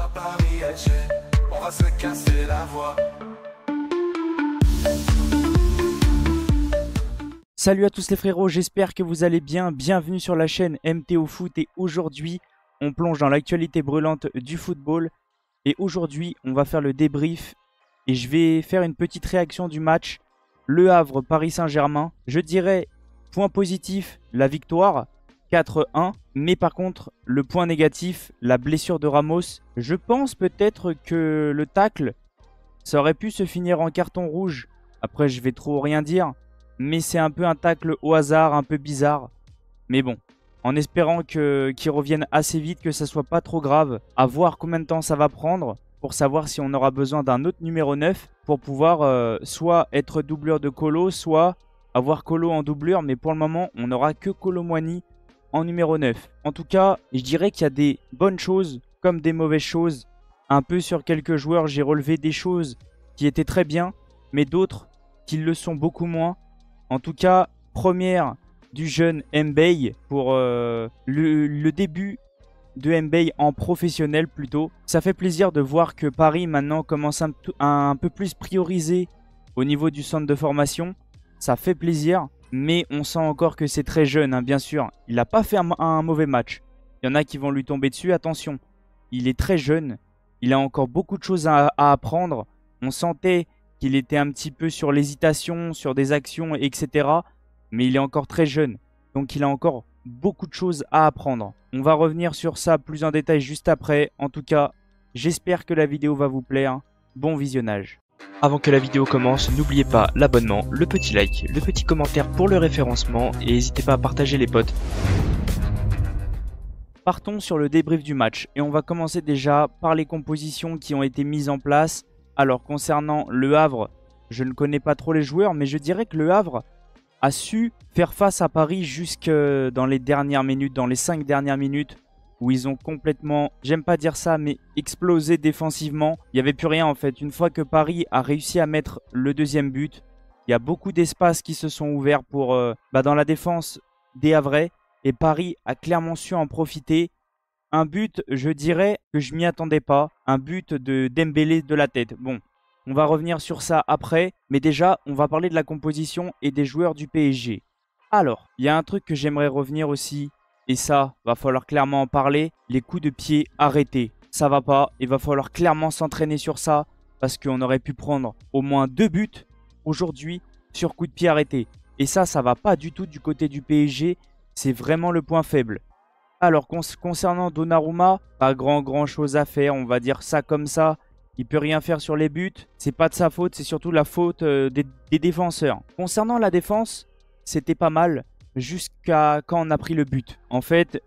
à Paris SG, on va se casser la voix. Salut à tous les frérots, j'espère que vous allez bien. Bienvenue sur la chaîne MTO Foot et aujourd'hui, on plonge dans l'actualité brûlante du football. Et aujourd'hui, on va faire le débrief et je vais faire une petite réaction du match Le Havre Paris Saint-Germain. Je dirais, point positif, la victoire 4-1. Mais par contre, le point négatif, la blessure de Ramos. Je pense peut-être que le tacle, ça aurait pu se finir en carton rouge. Après, je vais trop rien dire. Mais c'est un peu un tacle au hasard, un peu bizarre. Mais bon, en espérant qu'il revienne assez vite, que ça soit pas trop grave. À voir combien de temps ça va prendre pour savoir si on aura besoin d'un autre numéro 9 pour pouvoir soit être doublure de Kolo, soit avoir Kolo en doublure. Mais pour le moment, on n'aura que Kolo Muani en numéro 9. En tout cas, je dirais qu'il y a des bonnes choses comme des mauvaises choses. Un peu sur quelques joueurs, j'ai relevé des choses qui étaient très bien, mais d'autres qui le sont beaucoup moins. En tout cas, première du jeune Mbaye pour le début de Mbaye en professionnel plutôt. Ça fait plaisir de voir que Paris maintenant commence à un peu plus prioriser au niveau du centre de formation. Ça fait plaisir, mais on sent encore que c'est très jeune, hein, bien sûr. Il n'a pas fait un mauvais match. Il y en a qui vont lui tomber dessus, attention. Il est très jeune, il a encore beaucoup de choses à apprendre. On sentait qu'il était un petit peu sur l'hésitation, sur des actions, etc. Mais il est encore très jeune, donc il a encore beaucoup de choses à apprendre. On va revenir sur ça plus en détail juste après. En tout cas, j'espère que la vidéo va vous plaire. Bon visionnage. Avant que la vidéo commence, n'oubliez pas l'abonnement, le petit like, le petit commentaire pour le référencement et n'hésitez pas à partager les potes. Partons sur le débrief du match et on va commencer déjà par les compositions qui ont été mises en place. Alors concernant Le Havre, je ne connais pas trop les joueurs, mais je dirais que Le Havre a su faire face à Paris jusque dans les dernières minutes, dans les 5 dernières minutes, où ils ont complètement, j'aime pas dire ça, mais explosé défensivement. Il n'y avait plus rien en fait. Une fois que Paris a réussi à mettre le deuxième but, il y a beaucoup d'espaces qui se sont ouverts pour, dans la défense des Havrais. Et Paris a clairement su en profiter. Un but, je dirais que je m'y attendais pas. Un but de Dembélé de la tête. Bon, on va revenir sur ça après. Mais déjà, on va parler de la composition et des joueurs du PSG. Alors, il y a un truc que j'aimerais revenir aussi. Et ça, va falloir clairement en parler. Les coups de pied arrêtés. Ça va pas. Il va falloir clairement s'entraîner sur ça. Parce qu'on aurait pu prendre au moins 2 buts aujourd'hui sur coups de pied arrêtés. Et ça va pas du tout du côté du PSG. C'est vraiment le point faible. Alors, concernant Donnarumma, pas grand chose à faire, on va dire ça comme ça. Il peut rien faire sur les buts. C'est pas de sa faute, c'est surtout la faute des défenseurs. Concernant la défense, c'était pas mal jusqu'à quand on a pris le but. En fait,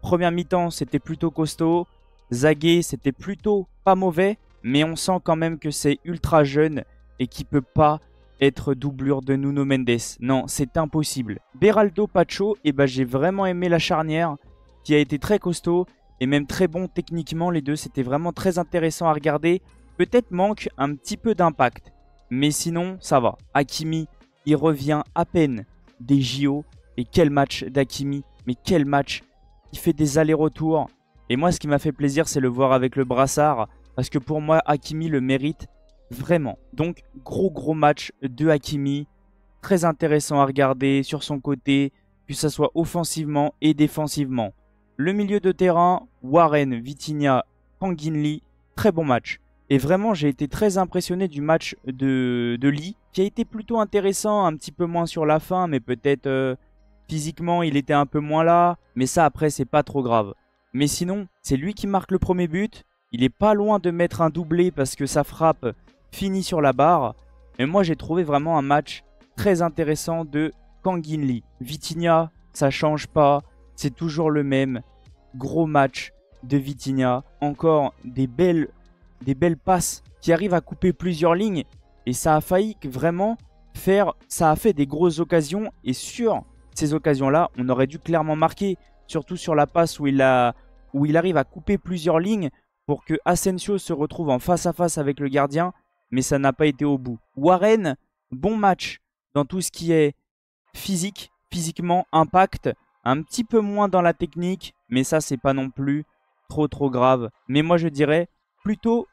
première mi-temps, c'était plutôt costaud. Zagué, c'était plutôt pas mauvais. Mais on sent quand même que c'est ultra jeune et qu'il peut pas être doublure de Nuno Mendes. Non, c'est impossible. Beraldo Pacho, j'ai vraiment aimé la charnière qui a été très costaud et même très bon techniquement. Les deux, c'était vraiment très intéressant à regarder. Peut-être manque un petit peu d'impact, mais sinon, ça va. Hakimi, il revient à peine des JO. Et quel match d'Hakimi, mais quel match. Il fait des allers-retours. Et moi, ce qui m'a fait plaisir, c'est le voir avec le brassard. Parce que pour moi, Hakimi le mérite vraiment. Donc, gros match de Hakimi. Très intéressant à regarder sur son côté, que ce soit offensivement et défensivement. Le milieu de terrain, Warren, Vitinha, Kanginli, très bon match. Et vraiment, j'ai été très impressionné du match de Lee, qui a été plutôt intéressant, un petit peu moins sur la fin, mais peut-être physiquement, il était un peu moins là. Mais ça, après, c'est pas trop grave. Mais sinon, c'est lui qui marque le premier but. Il est pas loin de mettre un doublé parce que sa frappe finit sur la barre. Mais moi, j'ai trouvé vraiment un match très intéressant de Kanginli. Vitinha, ça change pas. C'est toujours le même. Gros match de Vitinha. Encore des belles passes qui arrivent à couper plusieurs lignes. Et ça a failli vraiment faire... Ça a fait des grosses occasions. Et sur ces occasions-là, on aurait dû clairement marquer. Surtout sur la passe où il arrive à couper plusieurs lignes pour que Asensio se retrouve en face à face avec le gardien. Mais ça n'a pas été au bout. Warren, bon match dans tout ce qui est physiquement, impact. Un petit peu moins dans la technique, mais ça, c'est pas non plus trop grave. Mais moi je dirais plutôt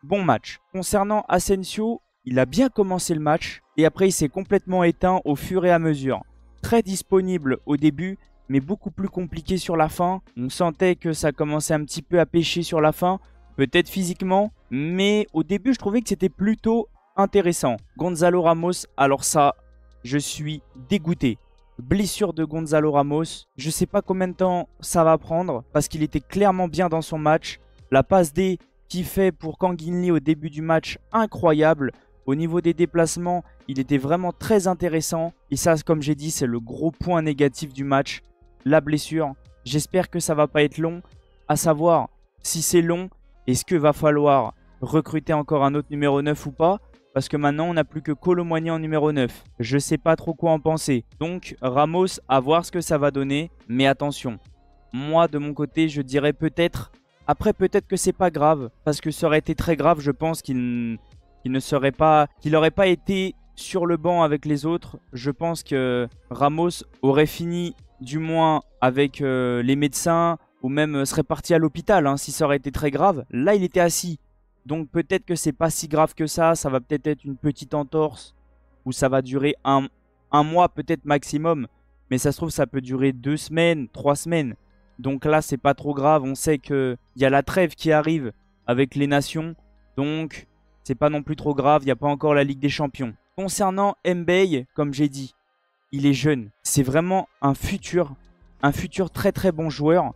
bon match. Concernant Asensio, il a bien commencé le match et après il s'est complètement éteint au fur et à mesure. Très disponible au début, mais beaucoup plus compliqué sur la fin. On sentait que ça commençait un petit peu à pêcher sur la fin, peut-être physiquement, mais au début je trouvais que c'était plutôt intéressant. Gonzalo Ramos, alors ça, je suis dégoûté. Blessure de Gonzalo Ramos, je sais pas combien de temps ça va prendre parce qu'il était clairement bien dans son match. La passe D qu'il fait pour Kanguinli au début du match, incroyable. Au niveau des déplacements, il était vraiment très intéressant. Et ça, comme j'ai dit, c'est le gros point négatif du match. La blessure. J'espère que ça va pas être long. À savoir, si c'est long, est-ce qu'il va falloir recruter encore un autre numéro 9 ou pas? Parce que maintenant, on n'a plus que Kolo Muani en numéro 9. Je sais pas trop quoi en penser. Donc, Ramos, à voir ce que ça va donner. Mais attention, moi, de mon côté, je dirais peut-être... Après, peut-être que c'est pas grave. Parce que ça aurait été très grave, je pense qu'il n'aurait pas été sur le banc avec les autres. Je pense que Ramos aurait fini du moins avec les médecins ou même serait parti à l'hôpital si ça aurait été très grave. Là, il était assis. Donc peut-être que c'est pas si grave que ça. Ça va peut-être être une petite entorse ou ça va durer un mois peut-être maximum. Mais ça se trouve, ça peut durer 2 semaines, 3 semaines. Donc là, c'est pas trop grave. On sait qu'il y a la trêve qui arrive avec les nations. Donc... c'est pas non plus trop grave, il n'y a pas encore la Ligue des Champions. Concernant Mbaye, comme j'ai dit, il est jeune. C'est vraiment un futur très bon joueur.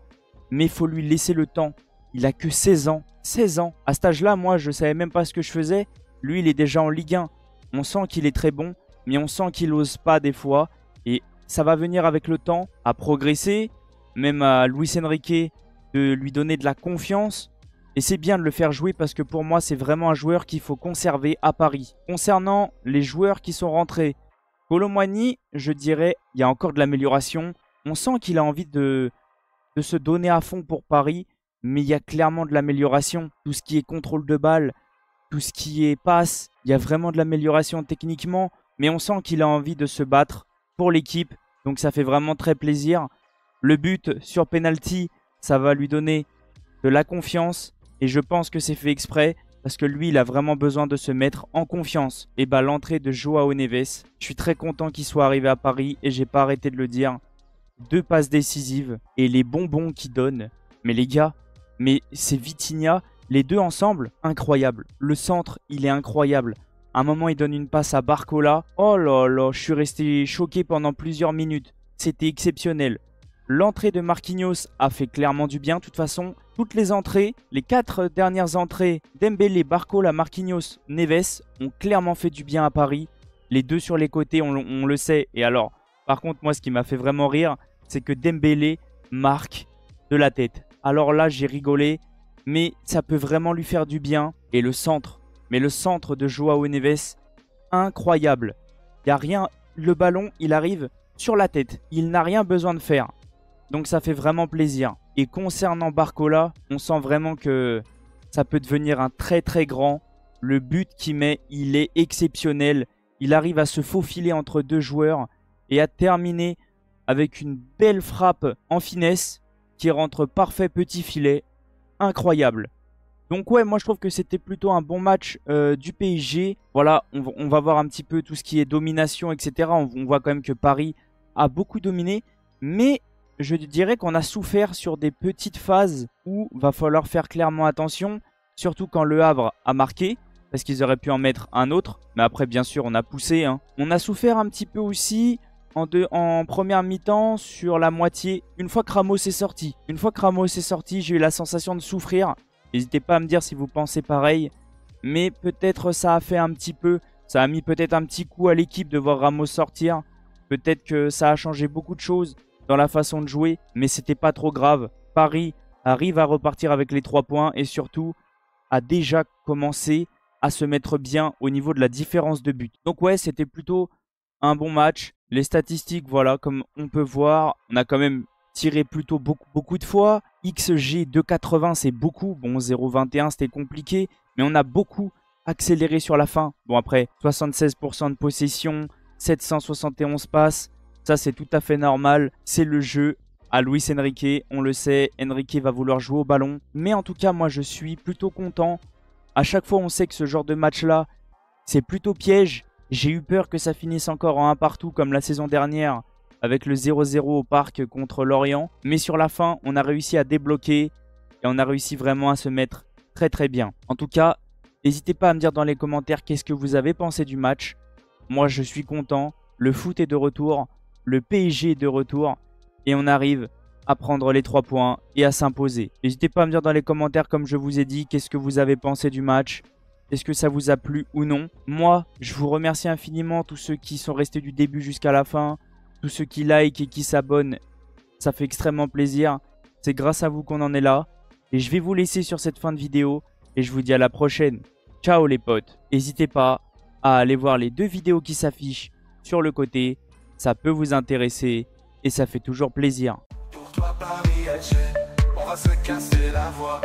Mais il faut lui laisser le temps. Il a que 16 ans. 16 ans. À cet âge-là, moi, je savais même pas ce que je faisais. Lui, il est déjà en Ligue 1. On sent qu'il est très bon, mais on sent qu'il n'ose pas des fois. Et ça va venir avec le temps à progresser. Même à Luis Enrique de lui donner de la confiance. Et c'est bien de le faire jouer parce que pour moi, c'est vraiment un joueur qu'il faut conserver à Paris. Concernant les joueurs qui sont rentrés, Kolo Muani, je dirais, il y a encore de l'amélioration. On sent qu'il a envie de se donner à fond pour Paris, mais il y a clairement de l'amélioration. Tout ce qui est contrôle de balle, tout ce qui est passe, il y a vraiment de l'amélioration techniquement, mais on sent qu'il a envie de se battre pour l'équipe, donc ça fait vraiment très plaisir. Le but sur penalty, ça va lui donner de la confiance. Et je pense que c'est fait exprès parce que lui, il a vraiment besoin de se mettre en confiance. Et bah l'entrée de Joao Neves, je suis très content qu'il soit arrivé à Paris et j'ai pas arrêté de le dire. 2 passes décisives et les bonbons qu'il donne. Mais les gars, mais c'est Vitinha, les deux ensemble, incroyable. Le centre, il est incroyable. À un moment, il donne une passe à Barcola. Oh là là, je suis resté choqué pendant plusieurs minutes. C'était exceptionnel. L'entrée de Marquinhos a fait clairement du bien. De toute façon, toutes les entrées, les 4 dernières entrées, Dembélé, Barcola, Marquinhos, Neves, ont clairement fait du bien à Paris. Les deux sur les côtés, on le sait. Et alors, par contre, moi, ce qui m'a fait vraiment rire, c'est que Dembélé marque de la tête. Alors là, j'ai rigolé, mais ça peut vraiment lui faire du bien. Et le centre, mais le centre de Joao Neves, incroyable. Il n'y a rien, le ballon, il arrive sur la tête. Il n'a rien besoin de faire. Donc ça fait vraiment plaisir. Et concernant Barcola, on sent vraiment que ça peut devenir un très grand. Le but qu'il met, il est exceptionnel. Il arrive à se faufiler entre 2 joueurs et à terminer avec une belle frappe en finesse qui rentre parfait petit filet. Incroyable. Donc ouais, moi je trouve que c'était plutôt un bon match du PSG. Voilà, on va voir un petit peu tout ce qui est domination, etc. On voit quand même que Paris a beaucoup dominé. Mais... je dirais qu'on a souffert sur des petites phases où va falloir faire clairement attention, surtout quand Le Havre a marqué, parce qu'ils auraient pu en mettre un autre, mais après bien sûr on a poussé. On a souffert un petit peu aussi en première mi-temps sur la moitié, une fois que Ramos est sorti. Une fois que Ramos est sorti, j'ai eu la sensation de souffrir. N'hésitez pas à me dire si vous pensez pareil, mais peut-être ça a fait un petit peu, ça a mis peut-être un petit coup à l'équipe de voir Ramos sortir. Peut-être que ça a changé beaucoup de choses dans la façon de jouer, mais c'était pas trop grave. Paris arrive à repartir avec les 3 points et surtout a déjà commencé à se mettre bien au niveau de la différence de but. Donc ouais, c'était plutôt un bon match. Les statistiques, voilà, comme on peut voir, on a quand même tiré plutôt beaucoup de fois. XG 2,80, c'est beaucoup. Bon, 0,21, c'était compliqué, mais on a beaucoup accéléré sur la fin. Bon, après, 76% de possession, 771 passes. Ça, c'est tout à fait normal. C'est le jeu. à Luis Enrique. On le sait, Enrique va vouloir jouer au ballon. Mais en tout cas, moi, je suis plutôt content. À chaque fois, on sait que ce genre de match-là, c'est plutôt piège. J'ai eu peur que ça finisse encore en 1 partout comme la saison dernière avec le 0-0 au parc contre Lorient. Mais sur la fin, on a réussi à débloquer et on a réussi vraiment à se mettre très bien. En tout cas, n'hésitez pas à me dire dans les commentaires qu'est-ce que vous avez pensé du match. Moi, je suis content. Le foot est de retour. Le PSG est de retour. Et on arrive à prendre les 3 points et à s'imposer. N'hésitez pas à me dire dans les commentaires, comme je vous ai dit, qu'est-ce que vous avez pensé du match. Est-ce que ça vous a plu ou non? Moi, je vous remercie infiniment tous ceux qui sont restés du début jusqu'à la fin. Tous ceux qui like et qui s'abonnent. Ça fait extrêmement plaisir. C'est grâce à vous qu'on en est là. Et je vais vous laisser sur cette fin de vidéo. Et je vous dis à la prochaine. Ciao les potes. N'hésitez pas à aller voir les 2 vidéos qui s'affichent sur le côté. Ça peut vous intéresser. Et ça fait toujours plaisir. Pour toi Paris est on va se casser la voix.